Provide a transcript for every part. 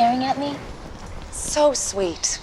staring at me. So sweet.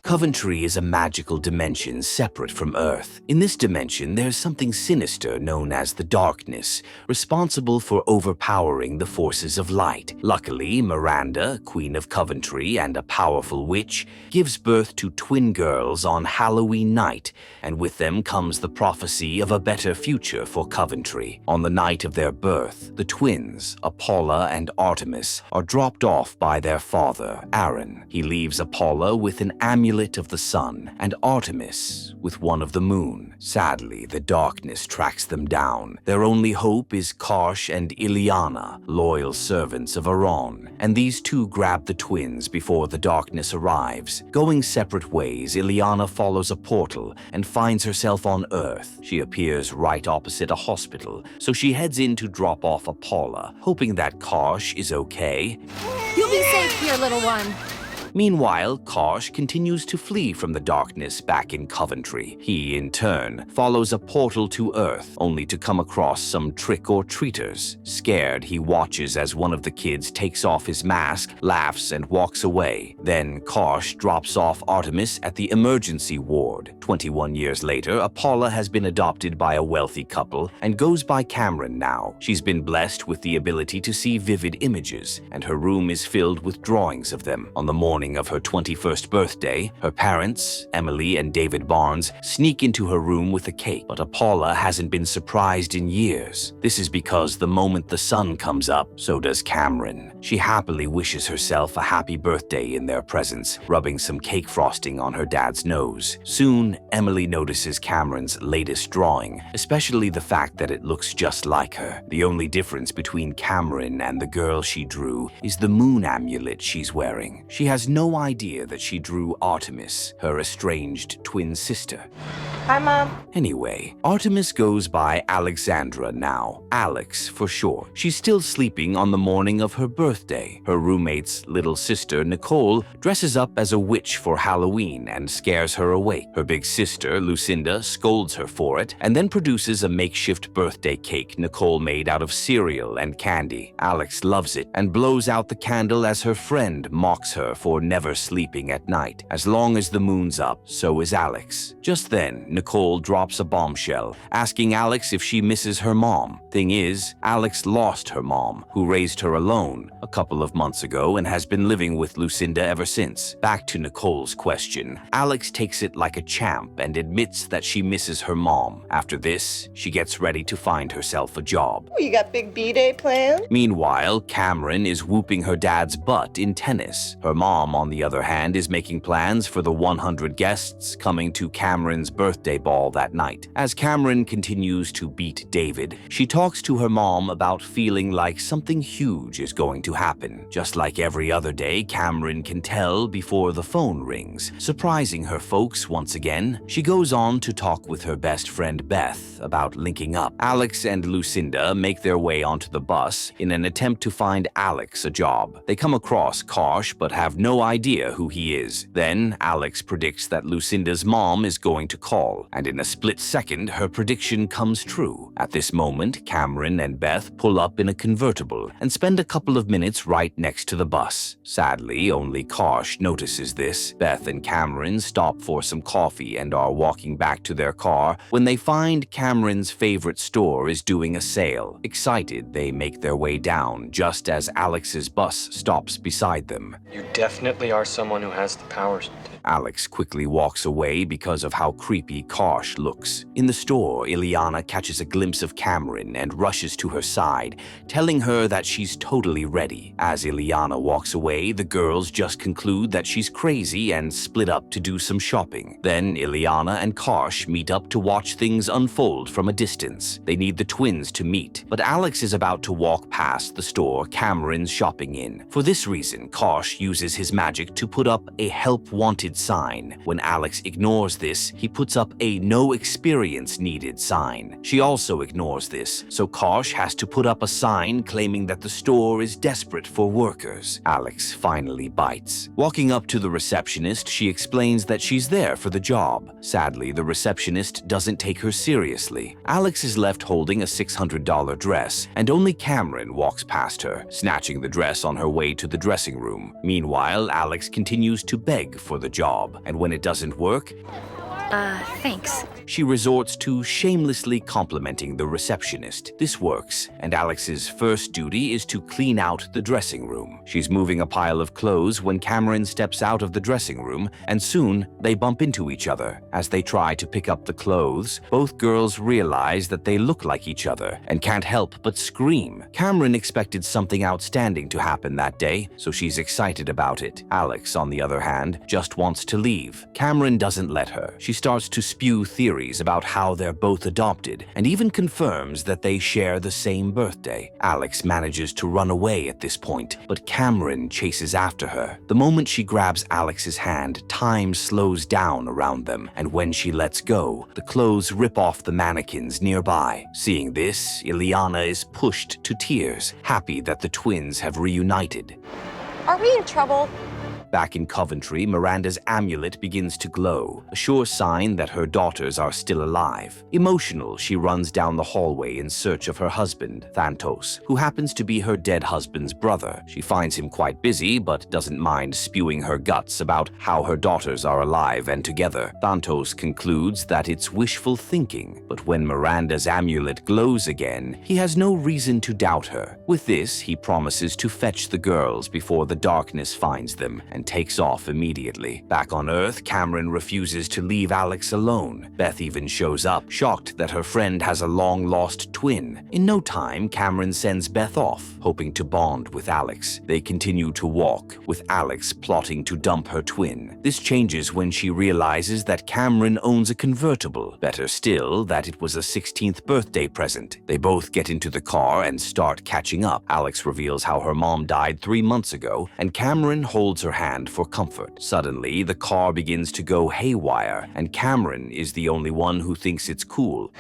Coventry is a magical dimension separate from Earth. In this dimension, there's something sinister known as the darkness, responsible for overpowering the forces of light. Luckily, Miranda, Queen of Coventry and a powerful witch, gives birth to twin girls on Halloween night, and with them comes the prophecy of a better future for Coventry. On the night of their birth, the twins, Paula and Artemis, are dropped off by their father, Aaron. He leaves Paula with an amulet of the sun and Artemis with one of the moon. Sadly, the darkness tracks them down. Their only hope is Karsh and Ileana, loyal servants of Aron, and these two grab the twins before the darkness arrives. Going separate ways, Ileana follows a portal and finds herself on Earth. She appears right opposite a hospital, so she heads in to drop off Paula, hoping that Karsh is okay. You'll be safe here, little one. Meanwhile, Karsh continues to flee from the darkness back in Coventry. He, in turn, follows a portal to Earth, only to come across some trick-or-treaters. Scared, he watches as one of the kids takes off his mask, laughs, and walks away. Then Karsh drops off Artemis at the emergency ward. 21 years later, Paula has been adopted by a wealthy couple and goes by Cameron now. She's been blessed with the ability to see vivid images, and her room is filled with drawings of them. On the morning of her 21st birthday, her parents, Emily and David Barnes, sneak into her room with a cake, but Paula hasn't been surprised in years. This is because the moment the sun comes up, so does Cameron. She happily wishes herself a happy birthday in their presence, rubbing some cake frosting on her dad's nose. Soon, Emily notices Cameron's latest drawing, especially the fact that it looks just like her. The only difference between Cameron and the girl she drew is the moon amulet she's wearing. She has no idea that she drew Artemis, her estranged twin sister. Hi, Mom. Anyway, Artemis goes by Alexandra now, Alex for short. She's still sleeping on the morning of her birthday. Her roommate's little sister, Nicole, dresses up as a witch for Halloween and scares her awake. Her big sister, Lucinda, scolds her for it and then produces a makeshift birthday cake Nicole made out of cereal and candy. Alex loves it and blows out the candle as her friend mocks her for never sleeping at night. As long as the moon's up, so is Alex. Just then, Nicole drops a bombshell, asking Alex if she misses her mom. Thing is, Alex lost her mom, who raised her alone a couple of months ago and has been living with Lucinda ever since. Back to Nicole's question, Alex takes it like a champ and admits that she misses her mom. After this, she gets ready to find herself a job. Oh, you got big B-Day planned? Meanwhile, Cameron is whooping her dad's butt in tennis. Her mom, on the other hand, is making plans for the 100 guests coming to Cameron's birthday ball that night. As Cameron continues to beat David, she talks to her mom about feeling like something huge is going to happen. Just like every other day, Cameron can tell before the phone rings, surprising her folks once again. She goes on to talk with her best friend Beth about linking up. Alex and Lucinda make their way onto the bus in an attempt to find Alex a job. They come across Karsh but have no idea who he is. Then Alex predicts that Lucinda's mom is going to call, and in a split second, her prediction comes true. At this moment, Cameron and Beth pull up in a convertible and spend a couple of minutes right next to the bus. Sadly, only Karsh notices this. Beth and Cameron stop for some coffee and are walking back to their car when they find Cameron's favorite store is doing a sale. Excited, they make their way down just as Alex's bus stops beside them. You definitely are someone who has the powers. Alex quickly walks away because of how creepy Karsh looks. In the store, Ileana catches a glimpse of Cameron and rushes to her side, telling her that she's totally ready. As Ileana walks away, the girls just conclude that she's crazy and split up to do some shopping. Then Ileana and Karsh meet up to watch things unfold from a distance. They need the twins to meet, but Alex is about to walk past the store Cameron's shopping in. For this reason, Karsh uses his magic to put up a help wanted needed sign. When Alex ignores this, he puts up a no experience needed sign. She also ignores this, so Kosh has to put up a sign claiming that the store is desperate for workers. Alex finally bites. Walking up to the receptionist, she explains that she's there for the job. Sadly, the receptionist doesn't take her seriously. Alex is left holding a $600 dress, and only Cameron walks past her, snatching the dress on her way to the dressing room. Meanwhile, Alex continues to beg for the job, and when it doesn't work, Thanks. she resorts to shamelessly complimenting the receptionist. This works, and Alex's first duty is to clean out the dressing room. She's moving a pile of clothes when Cameron steps out of the dressing room, and soon they bump into each other. As they try to pick up the clothes, both girls realize that they look like each other and can't help but scream. Cameron expected something outstanding to happen that day, so she's excited about it. Alex, on the other hand, just wants to leave. Cameron doesn't let her. She starts to spew theories about how they're both adopted, and even confirms that they share the same birthday. Alex manages to run away at this point, but Cameron chases after her. The moment she grabs Alex's hand, time slows down around them, and when she lets go, the clothes rip off the mannequins nearby. Seeing this, Ileana is pushed to tears, happy that the twins have reunited. Are we in trouble? Back in Coventry, Miranda's amulet begins to glow, a sure sign that her daughters are still alive. Emotional, she runs down the hallway in search of her husband, Thanos, who happens to be her dead husband's brother. She finds him quite busy, but doesn't mind spewing her guts about how her daughters are alive and together. Thanos concludes that it's wishful thinking, but when Miranda's amulet glows again, he has no reason to doubt her. With this, he promises to fetch the girls before the darkness finds them, and takes off immediately. Back on Earth, Cameron refuses to leave Alex alone. Beth even shows up, shocked that her friend has a long-lost twin. In no time, Cameron sends Beth off, hoping to bond with Alex. They continue to walk, with Alex plotting to dump her twin. This changes when she realizes that Cameron owns a convertible. Better still, that it was a 16th birthday present. They both get into the car and start catching up. Alex reveals how her mom died 3 months ago, and Cameron holds her hand for comfort. Suddenly, the car begins to go haywire, and Cameron is the only one who thinks it's cool.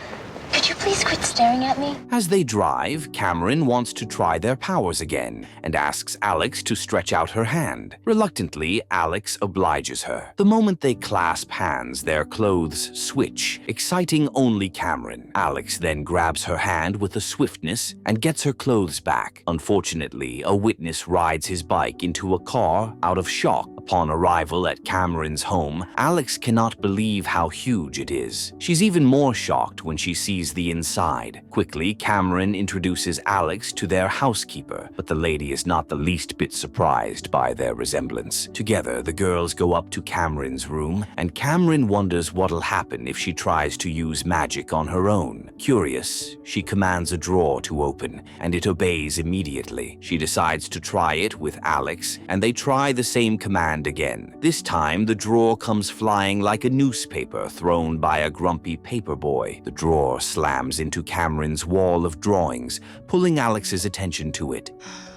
Could you please quit staring at me? As they drive, Cameron wants to try their powers again and asks Alex to stretch out her hand. Reluctantly, Alex obliges her. The moment they clasp hands, their clothes switch, exciting only Cameron. Alex then grabs her hand with a swiftness and gets her clothes back. Unfortunately, a witness rides his bike into a car out of shock. Upon arrival at Cameron's home, Alex cannot believe how huge it is. She's even more shocked when she sees the inside. Quickly, Cameron introduces Alex to their housekeeper, but the lady is not the least bit surprised by their resemblance. Together, the girls go up to Cameron's room, and Cameron wonders what'll happen if she tries to use magic on her own. Curious, she commands a drawer to open, and it obeys immediately. She decides to try it with Alex, and they try the same command again. This time, the drawer comes flying like a newspaper thrown by a grumpy paperboy. The drawer slams into Cameron's wall of drawings, pulling Alex's attention to it.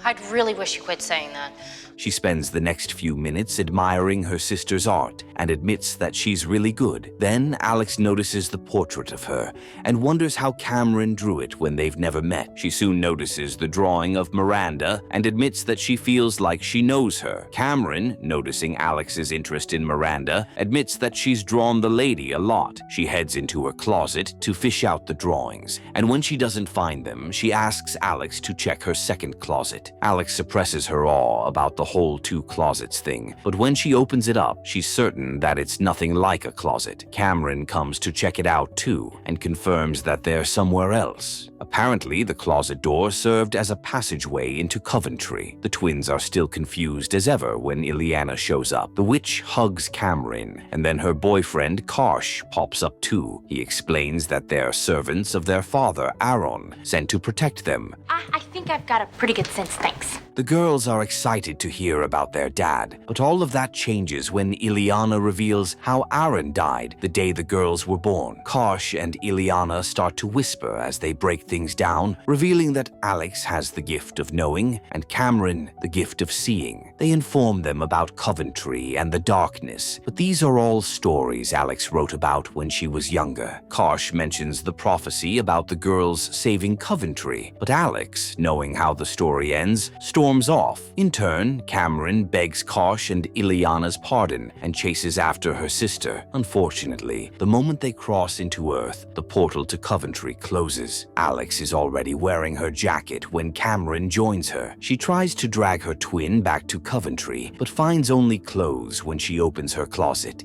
I'd really wish you quit saying that. She spends the next few minutes admiring her sister's art and admits that she's really good. Then Alex notices the portrait of her and wonders how Cameron drew it when they've never met. She soon notices the drawing of Miranda and admits that she feels like she knows her. Cameron, noticing Alex's interest in Miranda, admits that she's drawn the lady a lot. She heads into her closet to fish out the drawings, and when she doesn't find them, she asks Alex to check her second closet. Alex suppresses her awe about the whole two closets thing, but when she opens it up, she's certain that it's nothing like a closet. Cameron comes to check it out too, and confirms that they're somewhere else. Apparently, the closet door served as a passageway into Coventry. The twins are still confused as ever when Ileana shows up. The witch hugs Cameron, and then her boyfriend Kosh pops up too. He explains that they're servants of their father, Aaron, sent to protect them. I think I've got a pretty good sense, thanks. The girls are excited to hear about their dad, but all of that changes when Ileana reveals how Aaron died the day the girls were born. Kosh and Ileana start to whisper as they break things down, revealing that Alex has the gift of knowing and Cameron the gift of seeing. They inform them about Coventry and the darkness, but these are all stories Alex wrote about when she was younger. Kosh mentions the prophecy about the girls saving Coventry, but Alex, knowing how the story ends, storms off. In turn, Cameron begs Kosh and Ileana's pardon and chases after her sister. Unfortunately, the moment they cross into Earth, the portal to Coventry closes. Alex is already wearing her jacket when Cameron joins her. She tries to drag her twin back to Coventry, but finds only clothes when she opens her closet.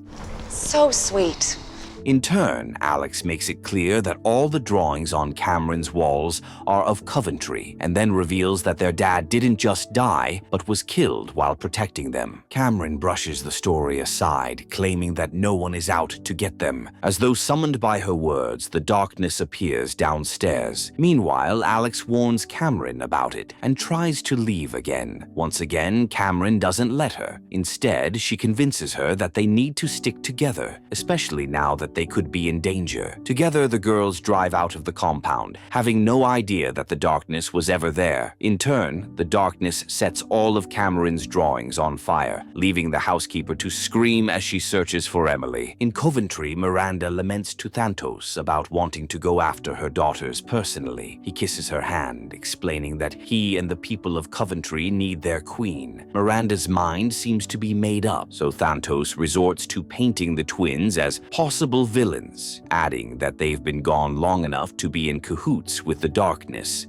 So sweet. In turn, Alex makes it clear that all the drawings on Cameron's walls are of Coventry, and then reveals that their dad didn't just die, but was killed while protecting them. Cameron brushes the story aside, claiming that no one is out to get them. As though summoned by her words, the darkness appears downstairs. Meanwhile, Alex warns Cameron about it and tries to leave again. Once again, Cameron doesn't let her. Instead, she convinces her that they need to stick together, especially now that they could be in danger. Together, the girls drive out of the compound, having no idea that the darkness was ever there. In turn, the darkness sets all of Cameron's drawings on fire, leaving the housekeeper to scream as she searches for Emily. In Coventry, Miranda laments to Thanos about wanting to go after her daughters personally. He kisses her hand, explaining that he and the people of Coventry need their queen. Miranda's mind seems to be made up, so Thanos resorts to painting the twins as possible villains, adding that they've been gone long enough to be in cahoots with the darkness.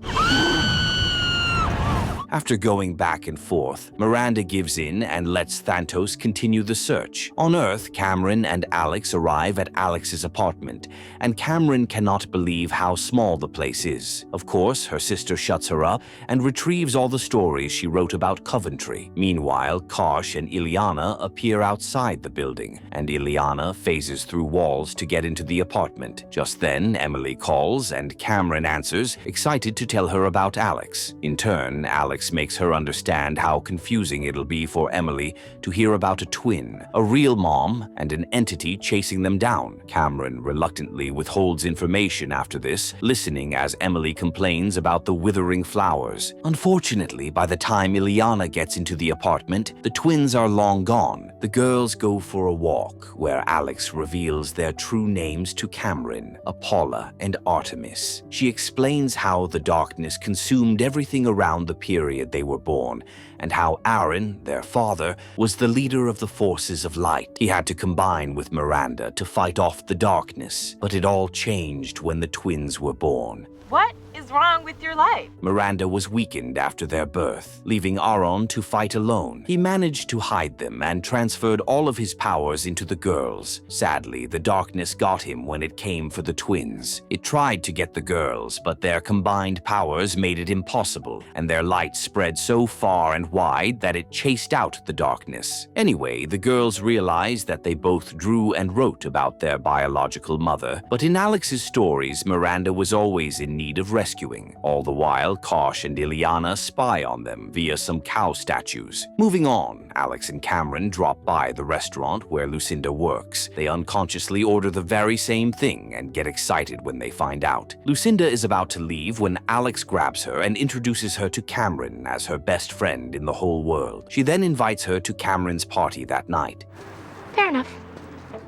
After going back and forth, Miranda gives in and lets Thanos continue the search. On Earth, Cameron and Alex arrive at Alex's apartment, and Cameron cannot believe how small the place is. Of course, her sister shuts her up and retrieves all the stories she wrote about Coventry. Meanwhile, Kosh and Ileana appear outside the building, and Ileana phases through walls to get into the apartment. Just then, Emily calls, and Cameron answers, excited to tell her about Alex. In turn, Alex makes her understand how confusing it'll be for Emily to hear about a twin, a real mom, and an entity chasing them down. Cameron reluctantly withholds information after this, listening as Emily complains about the withering flowers. Unfortunately, by the time Ileana gets into the apartment, the twins are long gone. The girls go for a walk, where Alex reveals their true names to Cameron, Apollo and Artemis. She explains how the darkness consumed everything around the period they were born, and how Aaron, their father, was the leader of the forces of light. He had to combine with Miranda to fight off the darkness, but it all changed when the twins were born. What is wrong with your life? Miranda was weakened after their birth, leaving Aaron to fight alone. He managed to hide them and transferred all of his powers into the girls. Sadly, the darkness got him when it came for the twins. It tried to get the girls, but their combined powers made it impossible, and their light spread so far and wide that it chased out the darkness. Anyway, the girls realized that they both drew and wrote about their biological mother, but in Alex's stories, Miranda was always in need of rescuing. All the while, Kosh and Ileana spy on them via some cow statues. Moving on, Alex and Cameron drop by the restaurant where Lucinda works. They unconsciously order the very same thing and get excited when they find out. Lucinda is about to leave when Alex grabs her and introduces her to Cameron as her best friend in the whole world. She then invites her to Cameron's party that night. Fair enough.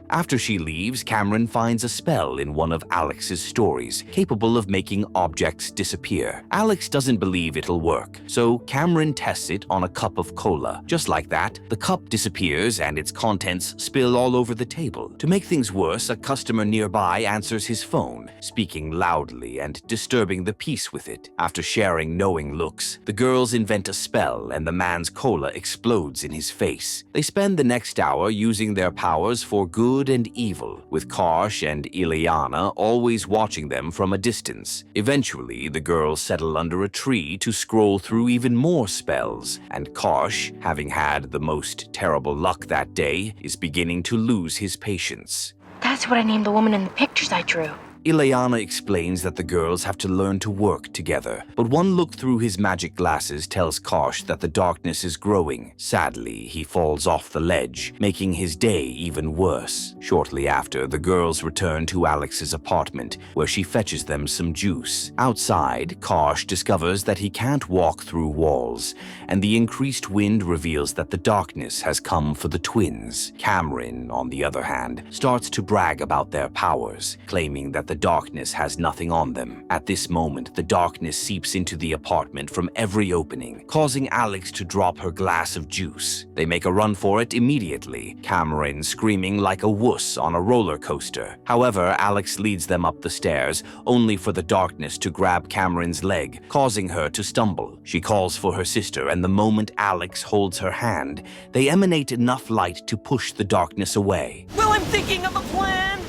After she leaves, Cameron finds a spell in one of Alex's stories, capable of making objects disappear. Alex doesn't believe it'll work, so Cameron tests it on a cup of cola. Just like that, the cup disappears and its contents spill all over the table. To make things worse, a customer nearby answers his phone, speaking loudly and disturbing the peace with it. After sharing knowing looks, the girls invent a spell and the man's cola explodes in his face. They spend the next hour using their powers for good and evil, with Kosh and Ileana always watching them from a distance. Eventually, the girls settle under a tree to scroll through even more spells, and Kosh, having had the most terrible luck that day, is beginning to lose his patience. That's what I named the woman in the pictures I drew. Ileana explains that the girls have to learn to work together, but one look through his magic glasses tells Kosh that the darkness is growing. Sadly, he falls off the ledge, making his day even worse. Shortly after, the girls return to Alex's apartment, where she fetches them some juice. Outside, Kosh discovers that he can't walk through walls, and the increased wind reveals that the darkness has come for the twins. Cameron, on the other hand, starts to brag about their powers, claiming that the darkness has nothing on them. At this moment, the darkness seeps into the apartment from every opening, causing Alex to drop her glass of juice. They make a run for it immediately, Cameron screaming like a wuss on a roller coaster. However, Alex leads them up the stairs, only for the darkness to grab Cameron's leg, causing her to stumble. She calls for her sister, and the moment Alex holds her hand, they emanate enough light to push the darkness away. Well, I'm thinking of a plan.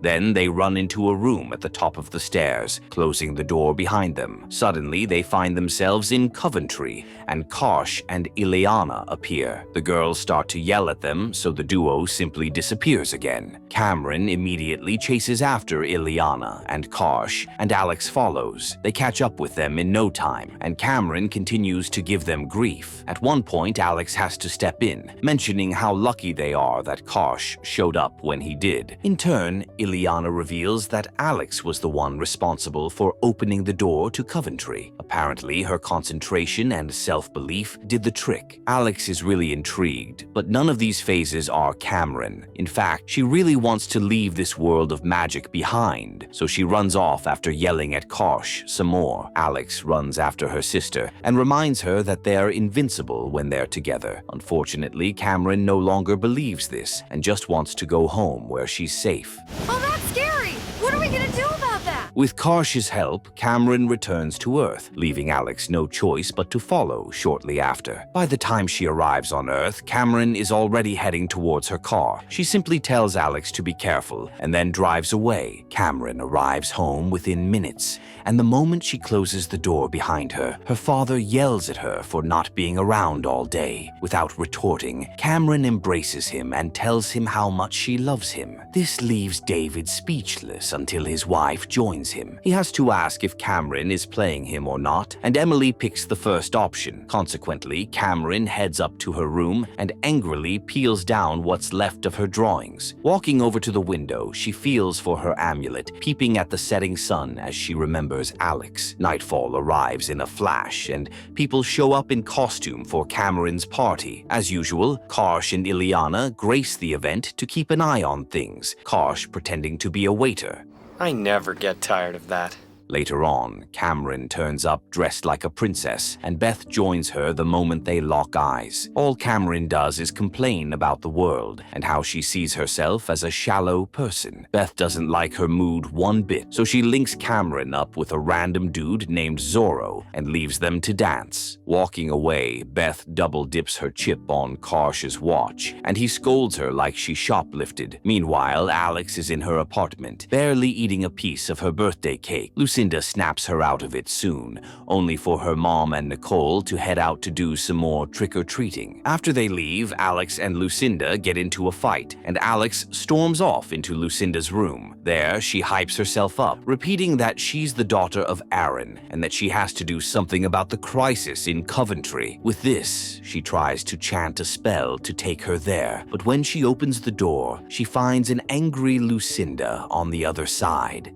Then they run into a room at the top of the stairs, closing the door behind them. Suddenly, they find themselves in Coventry, and Kosh and Ileana appear. The girls start to yell at them, so the duo simply disappears again. Cameron immediately chases after Ileana and Kosh, and Alex follows. They catch up with them in no time, and Cameron continues to give them grief. At one point, Alex has to step in, mentioning how lucky they are that Kosh showed up when he did. In turn, Ileana reveals that Alex was the one responsible for opening the door to Coventry. Apparently, her concentration and self-belief did the trick. Alex is really intrigued, but none of these phases are Cameron. In fact, she really wants to leave this world of magic behind, so she runs off after yelling at Kosh some more. Alex runs after her sister and reminds her that they're invincible when they're together. Unfortunately, Cameron no longer believes this and just wants to go home where she's safe. Oh, that's scary! What are we gonna do about that? With Kosh's help, Cameron returns to Earth, leaving Alex no choice but to follow shortly after. By the time she arrives on Earth, Cameron is already heading towards her car. She simply tells Alex to be careful and then drives away. Cameron arrives home within minutes, and the moment she closes the door behind her, her father yells at her for not being around all day. Without retorting, Cameron embraces him and tells him how much she loves him. This leaves David speechless until his wife joins him. He has to ask if Cameron is playing him or not, and Emily picks the first option. Consequently, Cameron heads up to her room and angrily peels down what's left of her drawings. Walking over to the window, she feels for her amulet, peeping at the setting sun as she remembers Alex. Nightfall arrives in a flash, and people show up in costume for Cameron's party. As usual, Kosh and Ileana grace the event to keep an eye on things, Kosh pretending to be a waiter. I never get tired of that. Later on, Cameron turns up dressed like a princess, and Beth joins her the moment they lock eyes. All Cameron does is complain about the world and how she sees herself as a shallow person. Beth doesn't like her mood one bit, so she links Cameron up with a random dude named Zorro and leaves them to dance. Walking away, Beth double dips her chip on Kosh's watch, and he scolds her like she shoplifted. Meanwhile, Alex is in her apartment, barely eating a piece of her birthday cake. Lucinda snaps her out of it soon, only for her mom and Nicole to head out to do some more trick-or-treating. After they leave, Alex and Lucinda get into a fight, and Alex storms off into Lucinda's room. There, she hypes herself up, repeating that she's the daughter of Aaron, and that she has to do something about the crisis in Coventry. With this, she tries to chant a spell to take her there, but when she opens the door, she finds an angry Lucinda on the other side.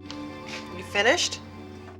You finished?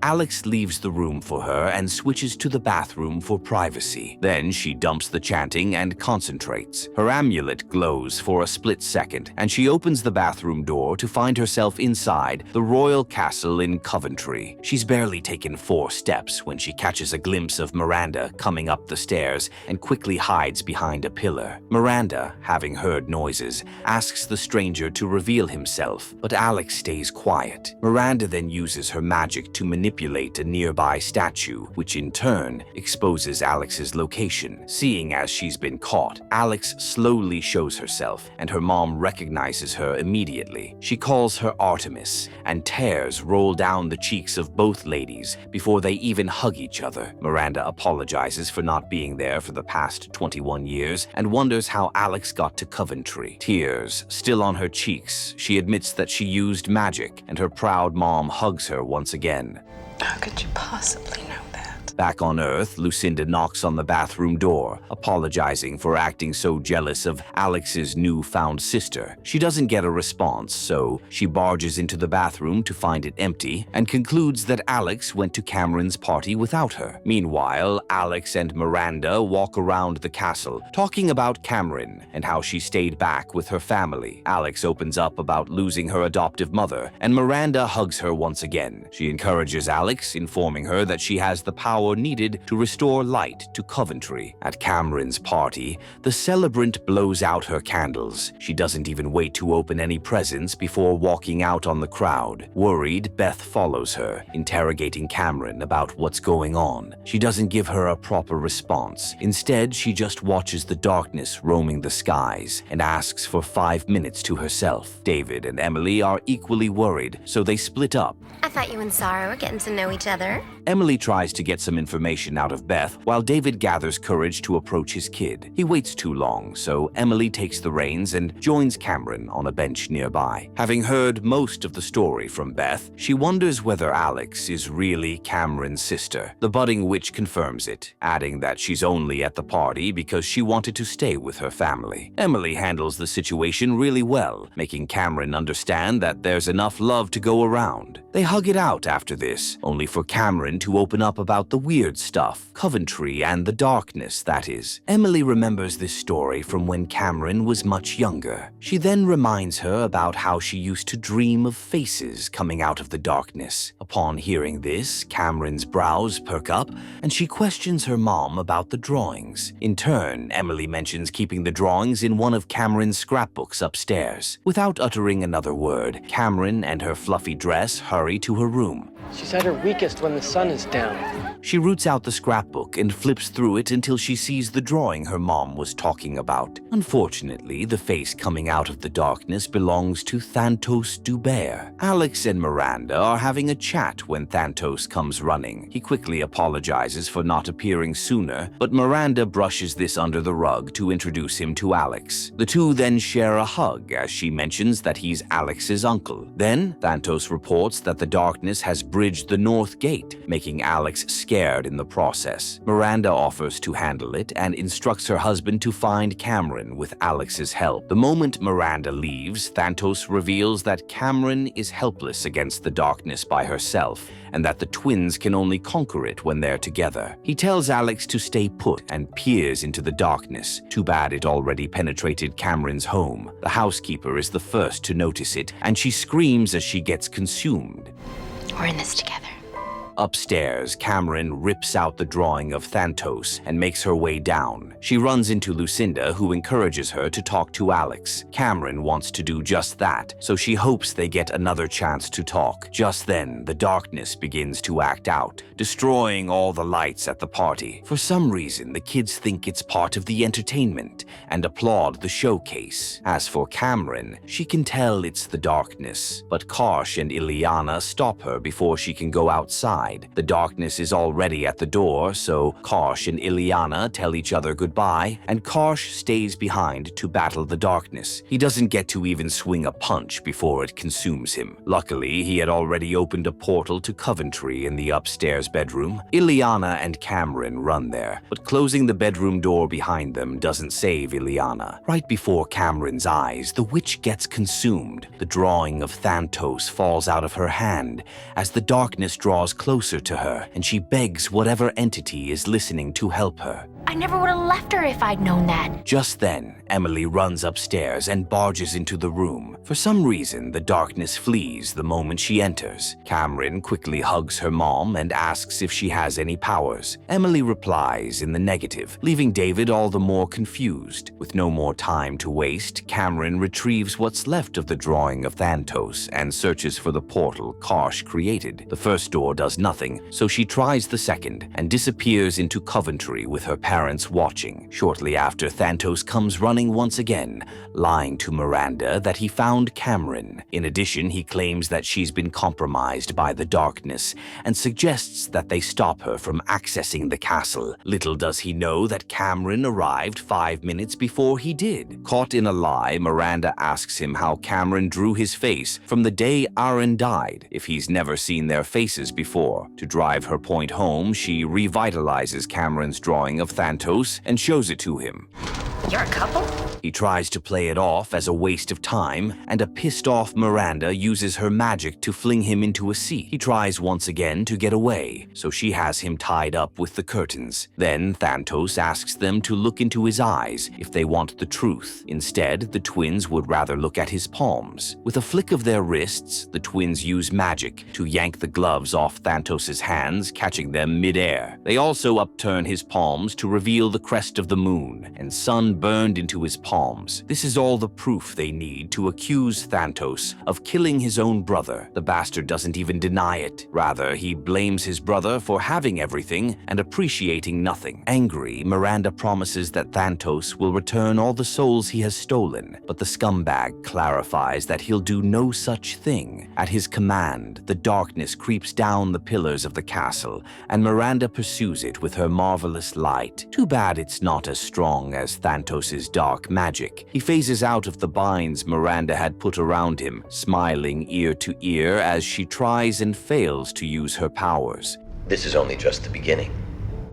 Alex leaves the room for her and switches to the bathroom for privacy. Then she dumps the chanting and concentrates. Her amulet glows for a split second, and she opens the bathroom door to find herself inside the royal castle in Coventry. She's barely taken 4 steps when she catches a glimpse of Miranda coming up the stairs and quickly hides behind a pillar. Miranda, having heard noises, asks the stranger to reveal himself, but Alex stays quiet. Miranda then uses her magic to manipulate manipulate a nearby statue, which in turn exposes Alex's location. Seeing as she's been caught, Alex slowly shows herself, and her mom recognizes her immediately. She calls her Artemis, and tears roll down the cheeks of both ladies before they even hug each other. Miranda apologizes for not being there for the past 21 years and wonders how Alex got to Coventry. Tears still on her cheeks, she admits that she used magic, and her proud mom hugs her once again. How could you possibly know that? Back on Earth, Lucinda knocks on the bathroom door, apologizing for acting so jealous of Alex's newfound sister. She doesn't get a response, so she barges into the bathroom to find it empty and concludes that Alex went to Cameron's party without her. Meanwhile, Alex and Miranda walk around the castle, talking about Cameron and how she stayed back with her family. Alex opens up about losing her adoptive mother, and Miranda hugs her once again. She encourages Alex, informing her that she has the power needed to restore light to Coventry. At Cameron's party, the celebrant blows out her candles. She doesn't even wait to open any presents before walking out on the crowd. Worried, Beth follows her, interrogating Cameron about what's going on. She doesn't give her a proper response. Instead, she just watches the darkness roaming the skies and asks for 5 minutes to herself. David and Emily are equally worried, so they split up. I thought you and Sarah were getting to know each other. Emily tries to get some information out of Beth, while David gathers courage to approach his kid. He waits too long, so Emily takes the reins and joins Cameron on a bench nearby. Having heard most of the story from Beth, she wonders whether Alex is really Cameron's sister. The budding witch confirms it, adding that she's only at the party because she wanted to stay with her family. Emily handles the situation really well, making Cameron understand that there's enough love to go around. They hug it out after this, only for Cameron to open up about the weird stuff, Coventry and the darkness, that is. Emily remembers this story from when Cameron was much younger. She then reminds her about how she used to dream of faces coming out of the darkness. Upon hearing this, Cameron's brows perk up, and she questions her mom about the drawings. In turn, Emily mentions keeping the drawings in one of Cameron's scrapbooks upstairs. Without uttering another word, Cameron and her fluffy dress hurry to her room. She's at her weakest when the sun is down. She roots out the scrapbook and flips through it until she sees the drawing her mom was talking about. Unfortunately, the face coming out of the darkness belongs to Thanos Dubert. Alex and Miranda are having a chat when Thanos comes running. He quickly apologizes for not appearing sooner, but Miranda brushes this under the rug to introduce him to Alex. The two then share a hug as she mentions that he's Alex's uncle. Then, Thanos reports that the darkness has bridged the North Gate, making Alex scared in the process. Miranda offers to handle it and instructs her husband to find Cameron with Alex's help. The moment Miranda leaves, Thanos reveals that Cameron is helpless against the darkness by herself, and that the twins can only conquer it when they're together. He tells Alex to stay put and peers into the darkness. Too bad it already penetrated Cameron's home. The housekeeper is the first to notice it, and she screams as she gets consumed. We're in this together. Upstairs, Cameron rips out the drawing of Thanos and makes her way down. She runs into Lucinda, who encourages her to talk to Alex. Cameron wants to do just that, so she hopes they get another chance to talk. Just then, the darkness begins to act out, destroying all the lights at the party. For some reason, the kids think it's part of the entertainment and applaud the showcase. As for Cameron, she can tell it's the darkness, but Karsh and Ileana stop her before she can go outside. The darkness is already at the door, so Karsh and Ileana tell each other goodbye, and Karsh stays behind to battle the darkness. He doesn't get to even swing a punch before it consumes him. Luckily, he had already opened a portal to Coventry in the upstairs bedroom. Ileana and Cameron run there, but closing the bedroom door behind them doesn't save Ileana. Right before Cameron's eyes, the witch gets consumed. The drawing of Thanos falls out of her hand as the darkness draws closer to her, and she begs whatever entity is listening to help her. I never would have left her if I'd known that. Just then, Emily runs upstairs and barges into the room. For some reason, the darkness flees the moment she enters. Cameron quickly hugs her mom and asks if she has any powers. Emily replies in the negative, leaving David all the more confused. With no more time to waste, Cameron retrieves what's left of the drawing of Thanos and searches for the portal Kosh created. The first door does nothing, so she tries the second and disappears into Coventry with her parents watching. Shortly after, Thanos comes running once again, lying to Miranda that he found Cameron. In addition, he claims that she's been compromised by the darkness and suggests that they stop her from accessing the castle. Little does he know that Cameron arrived 5 minutes before he did. Caught in a lie, Miranda asks him how Cameron drew his face from the day Aaron died, if he's never seen their faces before. To drive her point home, she revitalizes Cameron's drawing of Thanos and shows it to him. You're a couple? He tries to play it off as a waste of time, and a pissed-off Miranda uses her magic to fling him into a seat. He tries once again to get away, so she has him tied up with the curtains. Then Thanos asks them to look into his eyes if they want the truth. Instead, the twins would rather look at his palms. With a flick of their wrists, the twins use magic to yank the gloves off Thanos' hands, catching them mid-air. They also upturn his palms to reveal the crest of the moon, and sun burned into his palms. This is all the proof they need to accuse Thanos of killing his own brother. The bastard doesn't even deny it. Rather, he blames his brother for having everything and appreciating nothing. Angry, Miranda promises that Thanos will return all the souls he has stolen, but the scumbag clarifies that he'll do no such thing. At his command, the darkness creeps down the pillars of the castle, and Miranda pursues it with her marvelous light. Too bad it's not as strong as Thanos' dark magic. He phases out of the binds Miranda had put around him, smiling ear to ear as she tries and fails to use her powers. This is only just the beginning.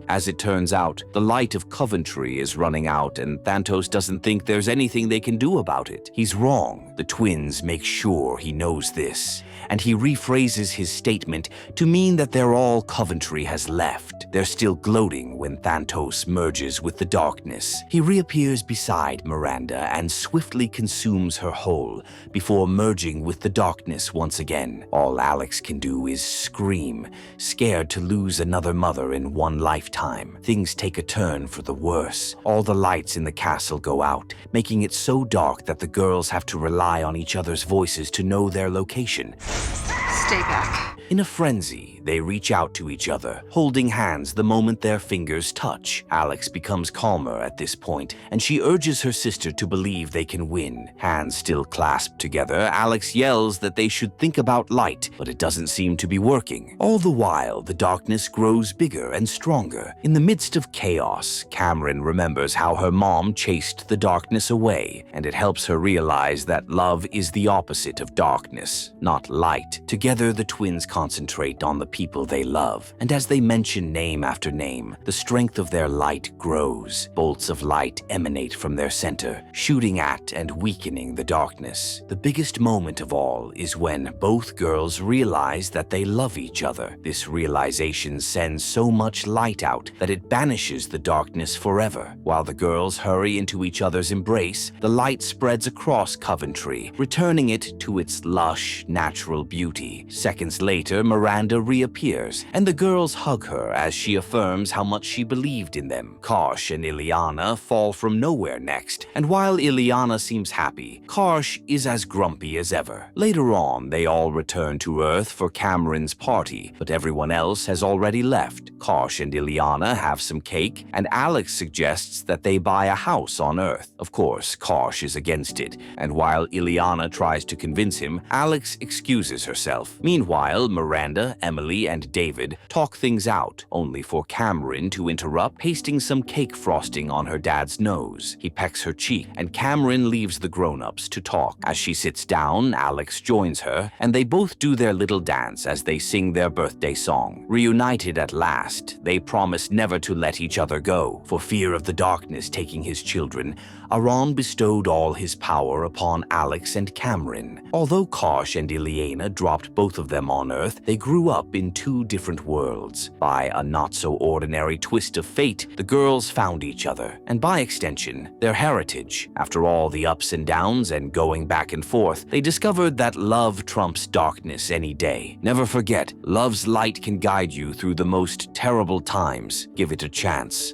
As it turns out, the light of Coventry is running out and Thanos doesn't think there's anything they can do about it. He's wrong. The twins make sure he knows this, and he rephrases his statement to mean that they're all Coventry has left. They're still gloating when Thanos merges with the darkness. He reappears beside Miranda and swiftly consumes her whole before merging with the darkness once again. All Alex can do is scream, scared to lose another mother in one lifetime. Things take a turn for the worse. All the lights in the castle go out, making it so dark that the girls have to rely on each other's voices to know their location. Stay back. In a frenzy, they reach out to each other, holding hands the moment their fingers touch. Alex becomes calmer at this point, and she urges her sister to believe they can win. Hands still clasped together, Alex yells that they should think about light, but it doesn't seem to be working. All the while, the darkness grows bigger and stronger. In the midst of chaos, Cameron remembers how her mom chased the darkness away, and it helps her realize that love is the opposite of darkness, not light. Together, the twins concentrate on the people they love, and as they mention name after name, the strength of their light grows. Bolts of light emanate from their center, shooting at and weakening the darkness. The biggest moment of all is when both girls realize that they love each other. This realization sends so much light out that it banishes the darkness forever. While the girls hurry into each other's embrace, the light spreads across Coventry, returning it to its lush, natural beauty. Seconds later, Miranda reappears, and the girls hug her as she affirms how much she believed in them. Kosh and Ileana fall from nowhere next, and while Ileana seems happy, Kosh is as grumpy as ever. Later on, they all return to Earth for Cameron's party, but everyone else has already left. Kosh and Ileana have some cake, and Alex suggests that they buy a house on Earth. Of course, Kosh is against it, and while Ileana tries to convince him, Alex excuses herself. Meanwhile, Miranda, Emily, and David talk things out, only for Cameron to interrupt, pasting some cake frosting on her dad's nose. He pecks her cheek, and Cameron leaves the grown-ups to talk. As she sits down, Alex joins her, and they both do their little dance as they sing their birthday song. Reunited at last, they promise never to let each other go. For fear of the darkness taking his children, Aaron bestowed all his power upon Alex and Cameron. Although Kosh and Ileana dropped both of them on Earth, they grew up up in two different worlds. By a not-so-ordinary twist of fate, the girls found each other, and by extension, their heritage. After all the ups and downs and going back and forth, they discovered that love trumps darkness any day. Never forget, love's light can guide you through the most terrible times. Give it a chance.